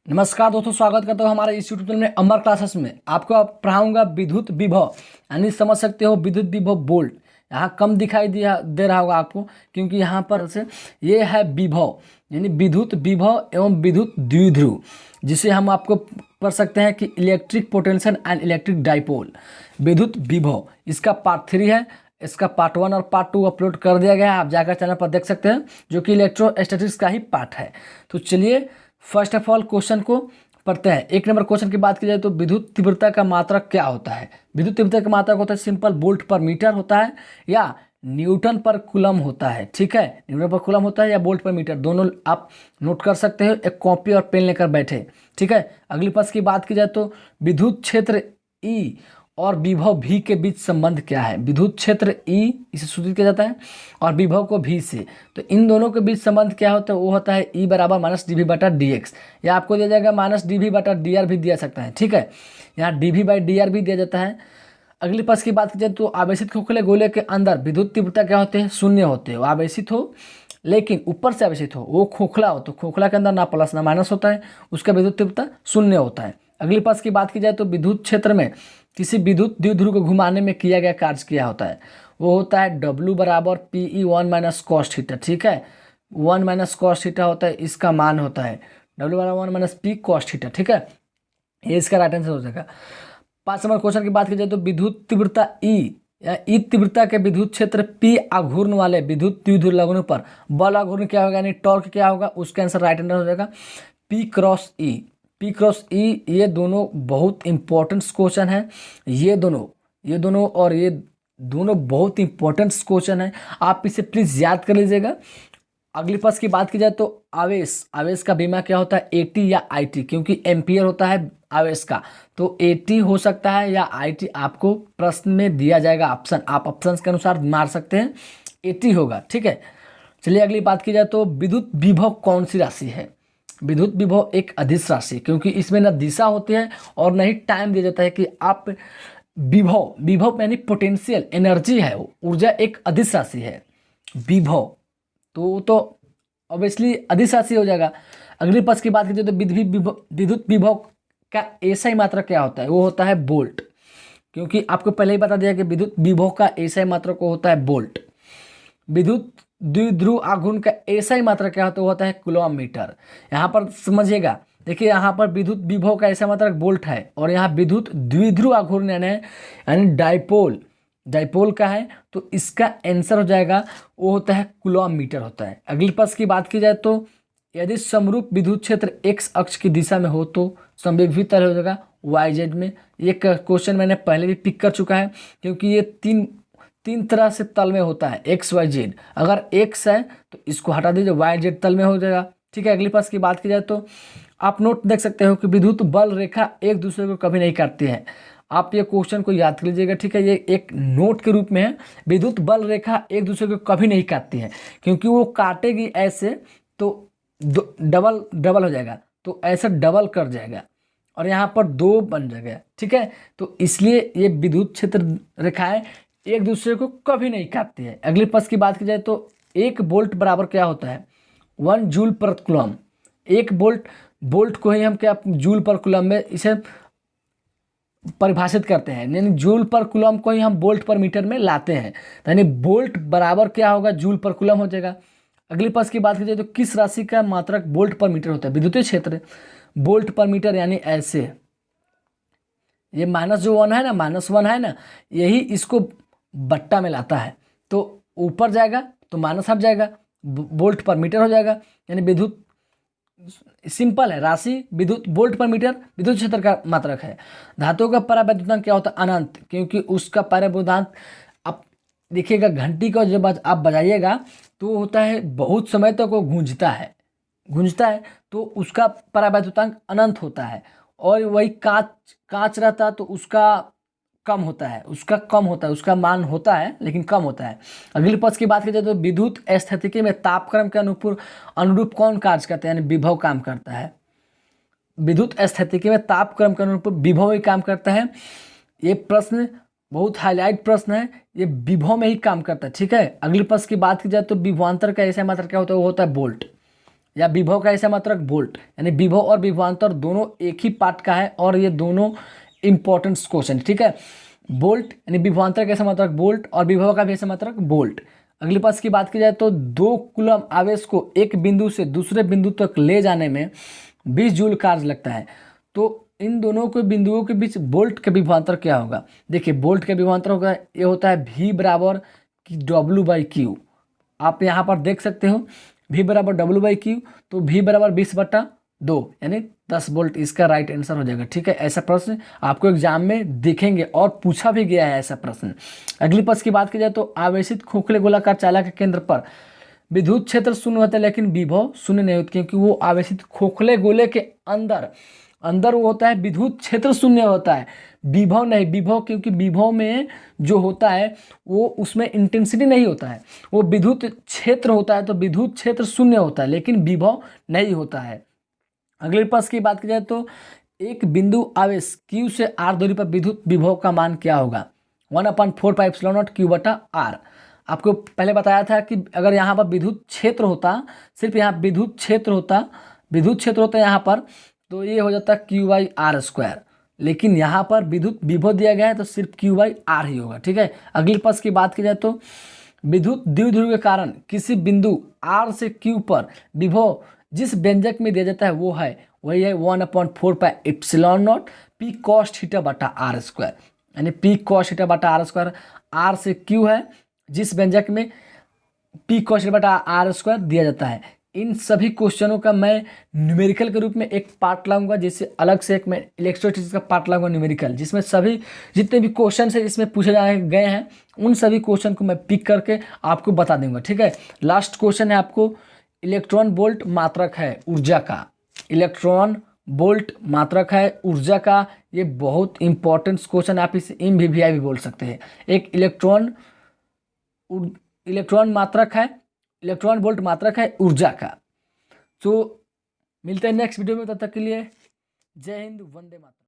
नमस्कार दोस्तों, स्वागत करता हूँ हमारे इस यूट्यूब चैनल में अमर क्लासेस में। आपको पढ़ाऊंगा विद्युत विभव, यानी समझ सकते हो विद्युत विभव वोल्ट। यहाँ कम दिखाई दे रहा होगा आपको, क्योंकि यहाँ पर से ये है विभव, यानी विद्युत विभव एवं विद्युत द्विध्रुव, जिसे हम आपको पढ़ सकते हैं कि electric potential and electric dipole. विद्युत विभव इसका पार्ट 3 है, इसका पार्ट 1 और पार्ट 2 अपलोड कर दिया गया है, आप जाकर चैनल पर देख सकते हैं, जो कि इलेक्ट्रोस्टैटिक्स का ही पार्ट है। तो चलिए फर्स्ट ऑफ ऑल क्वेश्चन को पढ़ते हैं। एक नंबर क्वेश्चन की बात की जाए तो विद्युत तीव्रता का मात्रक क्या होता है। विद्युत तीव्रता का मात्रक होता है सिंपल वोल्ट पर मीटर होता है या न्यूटन पर कूलम होता है। ठीक है, न्यूटन पर कूलम होता है या वोल्ट पर मीटर, दोनों आप नोट कर सकते हो। एक कॉपी और पेन लेकर बैठे। ठीक है, अगली प्रश्न की बात की जाए तो विद्युत क्षेत्र ई और विभव भी के बीच संबंध क्या है। विद्युत क्षेत्र ई इसे सूचित किया जाता है और विभव को भी से, तो इन दोनों के बीच संबंध क्या होता है, वो होता है ई बराबर माइनस डी वी बटा डी एक्स, या आपको दिया जाएगा माइनस डी वी बटा डी आर भी दिया सकता है। ठीक है, यहाँ D V by D R भी दिया जाता है। अगली प्रश्न की बात की जाए तो आवेशित खोखले गोले के अंदर विद्युत तीव्रता क्या होते हैं, शून्य होते हैं। वो आवेशित हो लेकिन ऊपर से आवेशित हो, वो खोखला हो, तो खोखला के अंदर ना प्लस ना माइनस होता है, उसका विद्युत तीव्रता शून्य होता है। अगली प्रश्न की बात की जाए तो विद्युत क्षेत्र में किसी विद्युत द्विध्रुव को घुमाने में किया गया कार्य क्या होता है, वो होता है W बराबर P E 1 minus cos theta. ठीक है, 1 माइनस कॉस थीटा होता है, इसका मान होता है W बराबर 1 माइनस पी कॉस थीटा। ठीक है, ये इसका राइट आंसर हो जाएगा। 5 नंबर क्वेश्चन की बात की जाए तो विद्युत तीव्रता ई या ई तीव्रता के विद्युत क्षेत्र P आघूर्ण वाले विद्युत द्विध्रुव लगने पर बल आघूर्ण क्या होगा, यानी टॉर्क क्या होगा, उसका आंसर राइट आंसर हो जाएगा P क्रॉस ई। P क्रॉस ई, ये दोनों बहुत इंपॉर्टेंट क्वेश्चन है। ये दोनों और ये दोनों बहुत इंपॉर्टेंट क्वेश्चन है, आप इसे प्लीज याद कर लीजिएगा। अगली प्रश्न की बात की जाए तो आवेश का बीमा क्या होता है, एटी या आईटी, क्योंकि एम्पियर होता है आवेश का, तो एटी हो सकता है या आईटी, आपको प्रश्न में दिया जाएगा ऑप्शन, आप ऑप्शन के अनुसार मार सकते हैं, एटी होगा। ठीक है, चलिए अगली बात की जाए तो विद्युत विभव कौन सी राशि है। विद्युत विभव एक अदिश राशि, क्योंकि इसमें न दिशा होती है और न ही टाइम दिया जाता है कि आप विभव यानी पोटेंशियल एनर्जी है, ऊर्जा एक अदिश राशि है विभव, तो ऑब्वियसली अदिश राशि हो जाएगा। अगली प्रश्न की बात कीजिए तो विद्युत विभव का एसआई मात्रक क्या होता है, वो होता है वोल्ट, क्योंकि आपको पहले ही बता दिया कि विद्युत विभव का एसआई मात्रक वो होता है वोल्ट। विद्युत द्विध्रुव आघूर्ण का एसआई मात्रक क्या होता है, वो होता है कूलम मीटर। यहाँ पर समझिएगा, देखिए यहाँ पर विद्युत विभव का एसआई मात्रक वोल्ट है और यहाँ विद्युत द्विध्रुव आघूर्ण यानी डाइपोल का है, तो इसका आंसर हो जाएगा वो होता है कूलम मीटर होता है। अगली प्रश्न की बात की जाए तो यदि समरूप विद्युत क्षेत्र एक्स अक्ष की दिशा में हो तो संवेगित हो जाएगा वाई जेड में। ये क्वेश्चन मैंने पहले भी पिक कर चुका है, क्योंकि ये तीन तरह से तल में होता है, एक्स वाई जेड। अगर एक्स है तो इसको हटा दीजिए, वाई जेड तल में हो जाएगा। ठीक है, अगली प्रश्न की बात की जाए तो आप नोट देख सकते हो कि विद्युत बल रेखा एक दूसरे को कभी नहीं काटती है। आप ये क्वेश्चन को याद कर लीजिएगा। ठीक है, ये एक नोट के रूप में है, विद्युत बल रेखा एक दूसरे को कभी नहीं काटती है, क्योंकि वो काटेगी ऐसे तो डबल हो जाएगा, तो ऐसा डबल कर जाएगा और यहाँ पर 2 बन जाएगा। ठीक है, तो इसलिए ये विद्युत क्षेत्र रेखाएं एक दूसरे को कभी नहीं काटती है। अगले प्रश्न की बात की जाए तो 1 वोल्ट बराबर क्या होता है, 1 जूल पर कूलम। 1 वोल्ट को ही हम क्या जूल पर कूलम में इसे परिभाषित करते हैं, यानी जूल पर कूलम को ही हम वोल्ट पर मीटर में लाते हैं, यानी वोल्ट बराबर क्या होगा, जूल पर कूलम हो जाएगा। अगली प्रश्न की बात की जाए तो किस राशि का मात्रक वोल्ट पर मीटर होता है। विद्युतीय क्षेत्र वोल्ट पर मीटर, यानी ऐसे ये -1 है ना, -1 है ना, यही इसको बट्टा में लाता है, तो ऊपर जाएगा तो माइनस हट जाएगा, वोल्ट पर मीटर हो जाएगा। यानी विद्युत सिंपल है राशि, विद्युत वोल्ट पर मीटर विद्युत क्षेत्र का मात्रक है। धातुओं का परावैद्युतांक क्या होता है, अनंत, क्योंकि उसका परावैद्युतांक आप देखिएगा, घंटी का जब आप बजाइएगा तो होता है बहुत समय तक वो गूंजता है, तो उसका परावैद्युतांक अनंत होता है। और वही कांच रहता है तो उसका कम होता है, उसका मान होता है लेकिन कम होता है। अगली प्रश्न की बात की जाए तो विद्युत स्थितिकी में तापक्रम के अनुरूप कौन कार्य करता है, यानी विभव काम करता है। विद्युत स्थितिकी में तापक्रम के अनुरूप विभव ही काम करता है। ये प्रश्न बहुत हाईलाइट प्रश्न है, ये विभव में ही काम करता है। ठीक है, अगली प्रश्न की बात की जाए तो विभवांतर का ऐसा मात्रा क्या होता है, वो होता है वोल्ट। या विभव का ऐसा मात्रक वोल्ट, यानी विभव और विभवांतर दोनों एक ही पार्ट का है और ये दोनों इंपॉर्टेंट क्वेश्चन, ठीक है। वोल्ट यानी विभवांतर का ऐसा मात्रक वोल्ट और विभव का भी ऐसा मात्रक वोल्ट। अगले पास की बात की जाए तो 2 कूलम आवेश को एक बिंदु से दूसरे बिंदु तक ले जाने में 20 जूल कार्य लगता है। तो इन दोनों के बिंदुओं के बीच वोल्ट का विभवांतर क्या होगा? देखिए वोल्ट का विभवांतर होगा, ये होता है V बराबर W/Q। आप यहाँ पर देख सकते हो V बराबर W/Q, तो V बराबर 20/2 यानी 10 वोल्ट इसका राइट आंसर हो जाएगा, ठीक है। ऐसा प्रश्न आपको एग्जाम में दिखेंगे और पूछा भी गया है ऐसा प्रश्न। अगली प्रश्न की बात की जाए तो आवेशित खोखले गोलाकार चालक के केंद्र पर विद्युत क्षेत्र शून्य होता है लेकिन विभव शून्य नहीं होता, क्योंकि वो आवेशित खोखले गोले के अंदर वो होता है विद्युत क्षेत्र शून्य होता है, विभव नहीं। विभव क्योंकि विभव में जो होता है वो उसमें इंटेंसिटी नहीं होता है, वो विद्युत क्षेत्र होता है, तो विद्युत क्षेत्र शून्य होता है लेकिन विभव नहीं होता है। अगले प्रश्न की बात की जाए तो एक बिंदु आवेश Q से R दूरी पर विद्युत विभव का मान क्या होगा? 1/4πε0 Q/R। आपको पहले बताया था कि अगर यहाँ पर विद्युत क्षेत्र होता, सिर्फ यहाँ विद्युत क्षेत्र होता यहाँ पर, तो ये हो जाता Q/R², लेकिन यहाँ पर विद्युत विभव दिया गया है तो सिर्फ Q/R ही होगा, ठीक है। अगली प्रश्न की बात की जाए तो विद्युत द्विध्रुव के कारण किसी बिंदु R से Q पर विभव जिस व्यंजक में दिया जाता है वही है 1/4πε0 P cos θ/R², यानी P cos θ/R²। R से Q है जिस व्यंजक में P cos θ/R² दिया जाता है। इन सभी क्वेश्चनों का मैं न्यूमेरिकल के रूप में एक पार्ट लाऊंगा, जिससे अलग से एक मैं इलेक्ट्रोस्टैटिक्स का पार्ट लाऊंगा न्यूमेरिकल, जिसमें सभी जितने भी क्वेश्चन है इसमें पूछे गए हैं उन सभी क्वेश्चन को मैं पिक करके आपको बता दूंगा, ठीक है। लास्ट क्वेश्चन है आपको इलेक्ट्रॉन वोल्ट मात्रक है ऊर्जा का, इलेक्ट्रॉन वोल्ट मात्रक है ऊर्जा का। ये बहुत इंपॉर्टेंट क्वेश्चन, आप इसे MVVI भी बोल सकते हैं। एक इलेक्ट्रॉन वोल्ट मात्रक है ऊर्जा का। तो मिलते हैं नेक्स्ट वीडियो में, तब तक के लिए जय हिंद, वंदे मातरम।